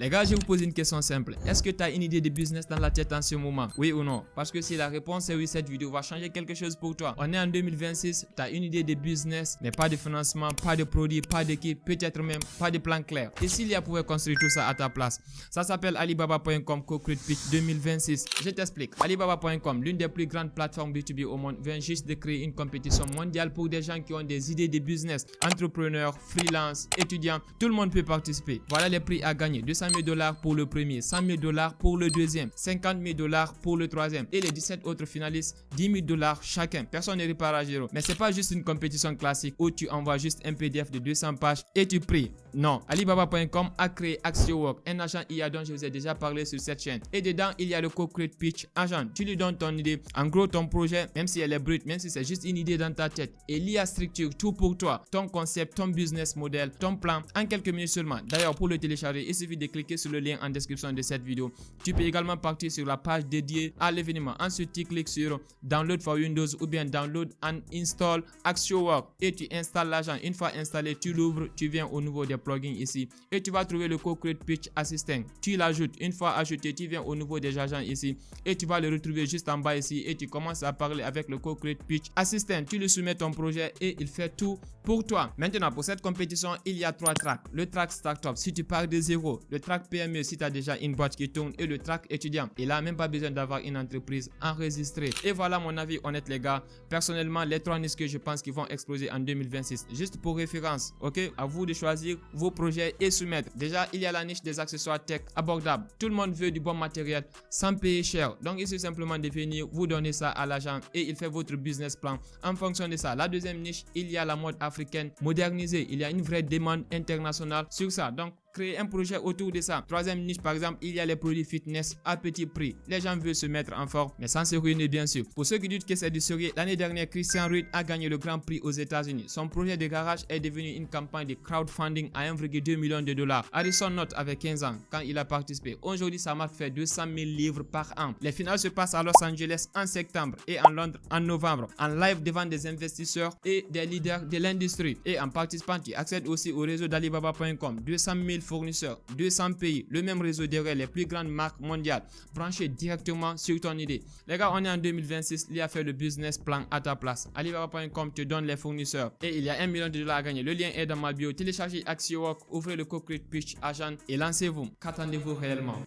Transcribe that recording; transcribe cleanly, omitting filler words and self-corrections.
Les gars, je vous pose une question simple. Est-ce que tu as une idée de business dans la tête en ce moment? Oui ou non? Parce que si la réponse est oui, cette vidéo va changer quelque chose pour toi. On est en 2026, tu as une idée de business, mais pas de financement, pas de produit, pas d'équipe, peut-être même pas de plan clair. Et s'il y a pouvait construire tout ça à ta place? Ça s'appelle Alibaba.com Co-Create Pitch 2026. Je t'explique. Alibaba.com, l'une des plus grandes plateformes B2B au monde, vient juste de créer une compétition mondiale pour des gens qui ont des idées de business, entrepreneurs, freelance, étudiants. Tout le monde peut participer. Voilà les prix à gagner. 200 000 $ pour le premier, 100 000 $ pour le deuxième, 50 000 $ pour le troisième et les 17 autres finalistes 10 000 $ chacun. Personne ne repart à zéro. Mais c'est pas juste une compétition classique où tu envoies juste un PDF de 200 pages et tu pries. Non, Alibaba.com a créé AxioWork, un agent IA dont je vous ai déjà parlé sur cette chaîne. Et dedans, il y a le Co-Create Pitch agent. Tu lui donnes ton idée, en gros ton projet, même si elle est brute, même si c'est juste une idée dans ta tête. Et l'IA structure tout pour toi, ton concept, ton business model, ton plan, en quelques minutes seulement. D'ailleurs, pour le télécharger, il suffit de cliquer sur le lien en description de cette vidéo. Tu peux également partir sur la page dédiée à l'événement. Ensuite, tu cliques sur Download for Windows ou bien Download and Install AxioWork et tu installes l'agent. Une fois installé, tu l'ouvres, tu viens au niveau des plugins ici et tu vas trouver le Co-Create Pitch Assistant. Tu l'ajoutes. Une fois ajouté, tu viens au niveau des agents ici et tu vas le retrouver juste en bas ici et tu commences à parler avec le Co-Create Pitch Assistant. Tu lui soumets ton projet et il fait tout pour toi. Maintenant, pour cette compétition, il y a 3 tracks. Le track Startup si tu pars de zéro, le track PME si tu as déjà une boîte qui tourne et le track étudiant. Il n'a même pas besoin d'avoir une entreprise enregistrée. Et voilà mon avis honnête les gars. Personnellement, les 3 niches que je pense qu'ils vont exploser en 2026. Juste pour référence, ok? À vous de choisir vos projets et soumettre. Déjà, il y a la niche des accessoires tech abordables. Tout le monde veut du bon matériel sans payer cher. Donc, il suffit simplement de venir, vous donner ça à l'agent et il fait votre business plan en fonction de ça. La deuxième niche, il y a la mode africaine modernisée. Il y a une vraie demande internationale sur ça. Donc, créer un projet autour de ça. Troisième niche, par exemple, il y a les produits fitness à petit prix. Les gens veulent se mettre en forme, mais sans se ruiner, bien sûr. Pour ceux qui disent que c'est du sérieux, l'année dernière, Christian Reed a gagné le Grand Prix aux États-Unis. Son projet de garage est devenu une campagne de crowdfunding à 1,2 million de $. Harrison Note avait 15 ans quand il a participé. Aujourd'hui, sa marque fait 200 000 livres par an. Les finales se passent à Los Angeles en septembre et en Londres en novembre, en live devant des investisseurs et des leaders de l'industrie. Et en participant, tu accèdes aussi au réseau d'Alibaba.com. 200 000 fournisseurs, 200 pays, le même réseau derrière les plus grandes marques mondiales, branché directement sur ton idée. Les gars, on est en 2026, il a fait le business plan à ta place. Alibaba.com te donne les fournisseurs et il y a 1 million de $ à gagner. Le lien est dans ma bio. Téléchargez AxioWork, ouvrez le Co-Create Pitch agent et lancez-vous. Qu'attendez-vous réellement?